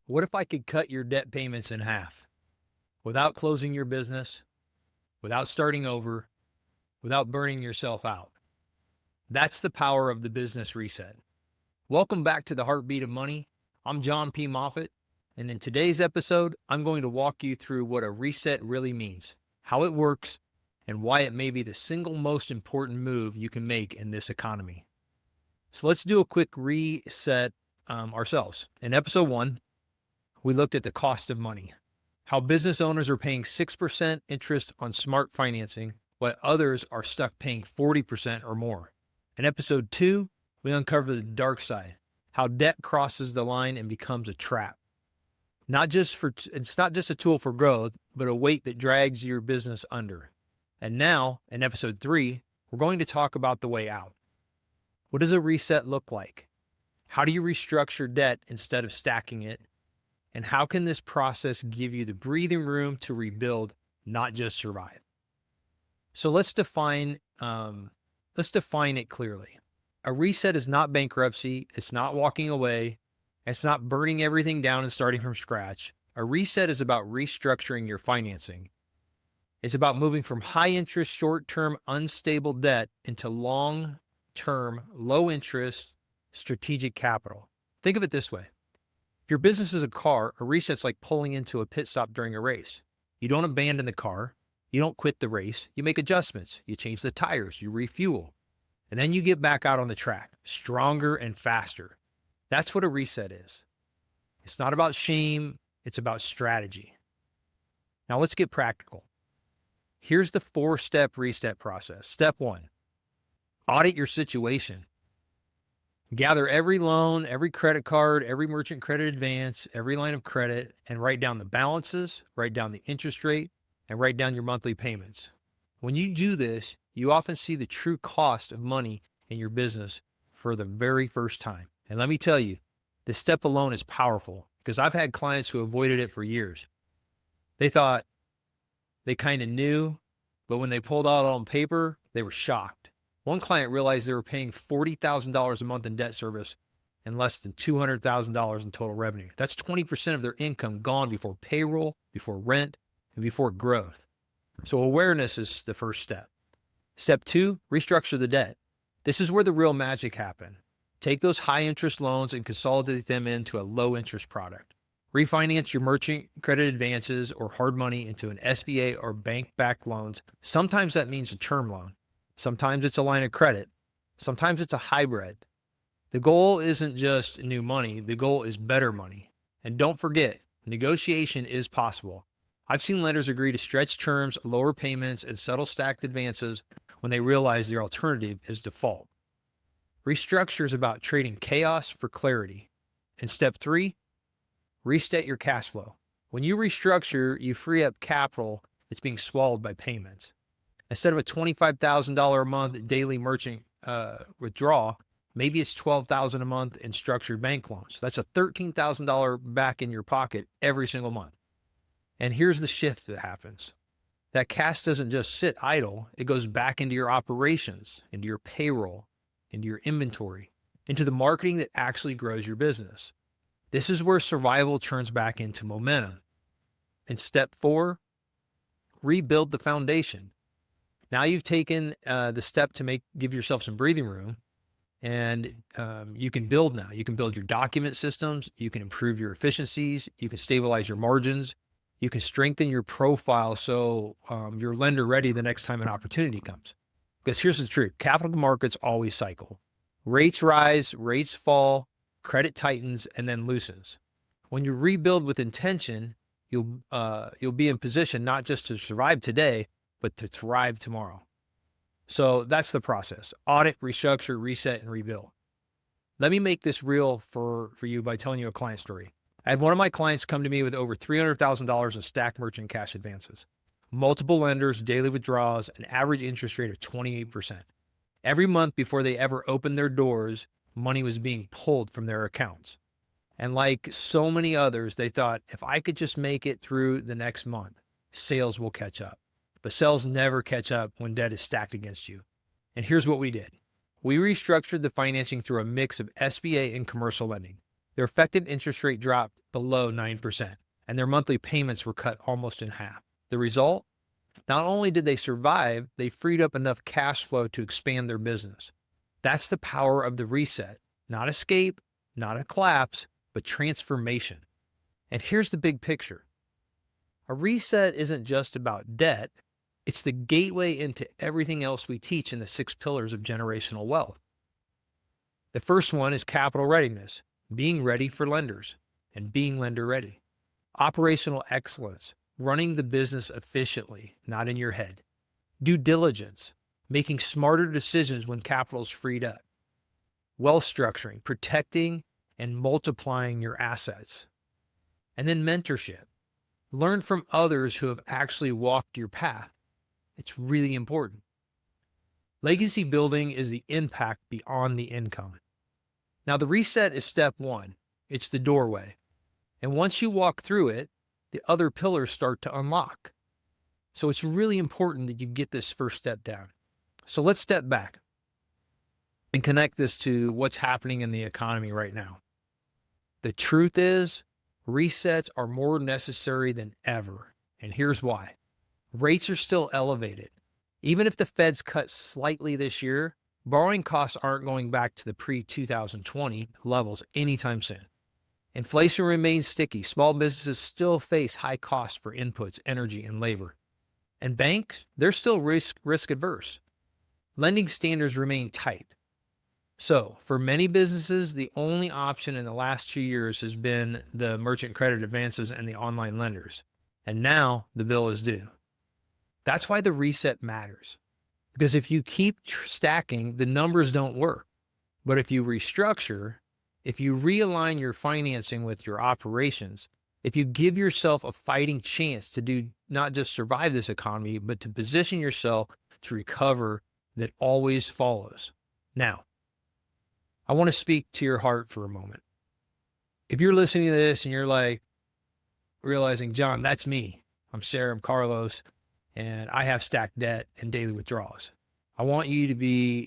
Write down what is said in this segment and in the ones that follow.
What if I could cut your debt payments in half without closing your business, without starting over, without burning yourself out? That's the power of the business reset. Welcome back to the Heartbeat of Money. I'm Jon P. Moffitt, and in today's episode, I'm going to walk you through what a reset really means, how it works, and why it may be the single most important move you can make in this economy. So let's do a quick reset ourselves. In episode 1, we looked at the cost of money, how business owners are paying 6% interest on smart financing, while others are stuck paying 40% or more. In episode 2, we uncover the dark side, how debt crosses the line and becomes a trap. It's not just a tool for growth, but a weight that drags your business under. And now, in episode 3, we're going to talk about the way out. What does a reset look like? How do you restructure debt instead of stacking it? And how can this process give you the breathing room to rebuild, not just survive? So let's define it clearly. A reset is not bankruptcy. It's not walking away. It's not burning everything down and starting from scratch. A reset is about restructuring your financing. It's about moving from high interest, short-term, unstable debt into long-term, low interest, strategic capital. Think of it this way. If your business is a car, a reset's like pulling into a pit stop during a race. You don't abandon the car. You don't quit the race. You make adjustments. You change the tires. You refuel. And then you get back out on the track, stronger and faster. That's what a reset is. It's not about shame. It's about strategy. Now let's get practical. Here's the 4-step reset process. Step 1, audit your situation. Gather every loan, every credit card, every merchant credit advance, every line of credit, and write down the balances, write down the interest rate, and write down your monthly payments. When you do this, you often see the true cost of money in your business for the very first time. And let me tell you, this step alone is powerful because I've had clients who avoided it for years. They thought they kind of knew, but when they pulled out on paper, they were shocked. One client realized they were paying $40,000 a month in debt service and less than $200,000 in total revenue. That's 20% of their income gone before payroll, before rent, and before growth. So awareness is the first step. Step 2, restructure the debt. This is where the real magic happens. Take those high interest loans and consolidate them into a low interest product. Refinance your merchant credit advances or hard money into an SBA or bank-backed loans. Sometimes that means a term loan. Sometimes it's a line of credit. Sometimes it's a hybrid. The goal isn't just new money. The goal is better money. And don't forget, negotiation is possible. I've seen lenders agree to stretch terms, lower payments, and settle stacked advances when they realize their alternative is default. Restructure is about trading chaos for clarity. And step 3, reset your cash flow. When you restructure, you free up capital that's being swallowed by payments. Instead of a $25,000 a month daily merchant withdrawal, maybe it's $12,000 a month in structured bank loans. That's a $13,000 back in your pocket every single month. And here's the shift that happens. That cash doesn't just sit idle. It goes back into your operations, into your payroll, into your inventory, into the marketing that actually grows your business. This is where survival turns back into momentum. And step 4, rebuild the foundation. Now you've taken the step to give yourself some breathing room, and you can build now. You can build your document systems. You can improve your efficiencies. You can stabilize your margins. You can strengthen your profile so you're lender ready the next time an opportunity comes. Because here's the truth. Capital markets always cycle. Rates rise, rates fall, credit tightens, and then loosens. When you rebuild with intention, you'll be in position not just to survive today, but to thrive tomorrow. So that's the process. Audit, restructure, reset, and rebuild. Let me make this real for you by telling you a client story. I had one of my clients come to me with over $300,000 in stacked merchant cash advances, multiple lenders, daily withdrawals, an average interest rate of 28%. Every month before they ever opened their doors, money was being pulled from their accounts. And like so many others, they thought, if I could just make it through the next month, sales will catch up. But sales never catch up when debt is stacked against you. And here's what we did. We restructured the financing through a mix of SBA and commercial lending. Their effective interest rate dropped below 9%, and their monthly payments were cut almost in half. The result? Not only did they survive, they freed up enough cash flow to expand their business. That's the power of the reset. Not escape, not a collapse, but transformation. And here's the big picture. A reset isn't just about debt. It's the gateway into everything else we teach in the 6 pillars of generational wealth. The first one is capital readiness, being ready for lenders and being lender ready. Operational excellence, running the business efficiently, not in your head. Due diligence, making smarter decisions when capital is freed up. Wealth structuring, protecting and multiplying your assets. And then mentorship. Learn from others who have actually walked your path. It's really important. Legacy building is the impact beyond the income. Now, the reset is step one. It's the doorway. And once you walk through it, the other pillars start to unlock. So it's really important that you get this first step down. So let's step back and connect this to what's happening in the economy right now. The truth is, resets are more necessary than ever. And here's why. Rates are still elevated. Even if the Fed's cut slightly this year, borrowing costs aren't going back to the pre-2020 levels anytime soon. Inflation remains sticky. Small businesses still face high costs for inputs, energy, and labor. And banks, they're still risk adverse. Lending standards remain tight. So for many businesses, the only option in the last 2 years has been the merchant credit advances and the online lenders. And now the bill is due. That's why the reset matters. Because if you keep stacking, the numbers don't work. But if you restructure, if you realign your financing with your operations, if you give yourself a fighting chance to do not just survive this economy, but to position yourself to recover, that always follows. Now, I want to speak to your heart for a moment. If you're listening to this and you're like realizing, John, that's me. I'm Sarah, I'm Carlos, and I have stacked debt and daily withdrawals. I want you to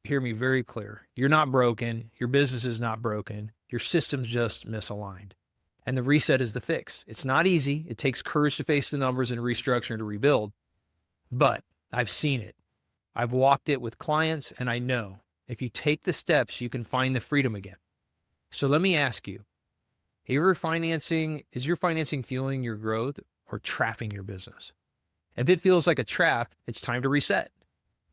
hear me very clear. You're not broken. Your business is not broken. Your system's just misaligned. And the reset is the fix. It's not easy. It takes courage to face the numbers and restructure to rebuild. But I've seen it. I've walked it with clients, and I know if you take the steps, you can find the freedom again. So let me ask you, is your financing fueling your growth or trapping your business? If it feels like a trap, it's time to reset.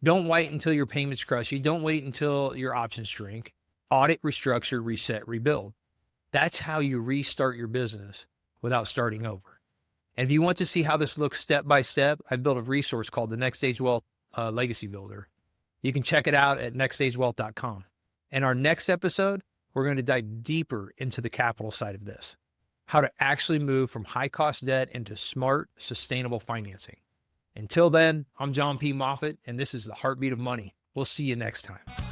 Don't wait until your payments crush you. Don't wait until your options shrink. Audit, restructure, reset, rebuild. That's how you restart your business without starting over. And if you want to see how this looks step by step, I've built a resource called the Next Stage Wealth Legacy Builder. You can check it out at nextstagewealth.com. In our next episode, we're going to dive deeper into the capital side of this, how to actually move from high cost debt into smart, sustainable financing. Until then, I'm Jon P. Moffitt, and this is the Heartbeat of Money. We'll see you next time.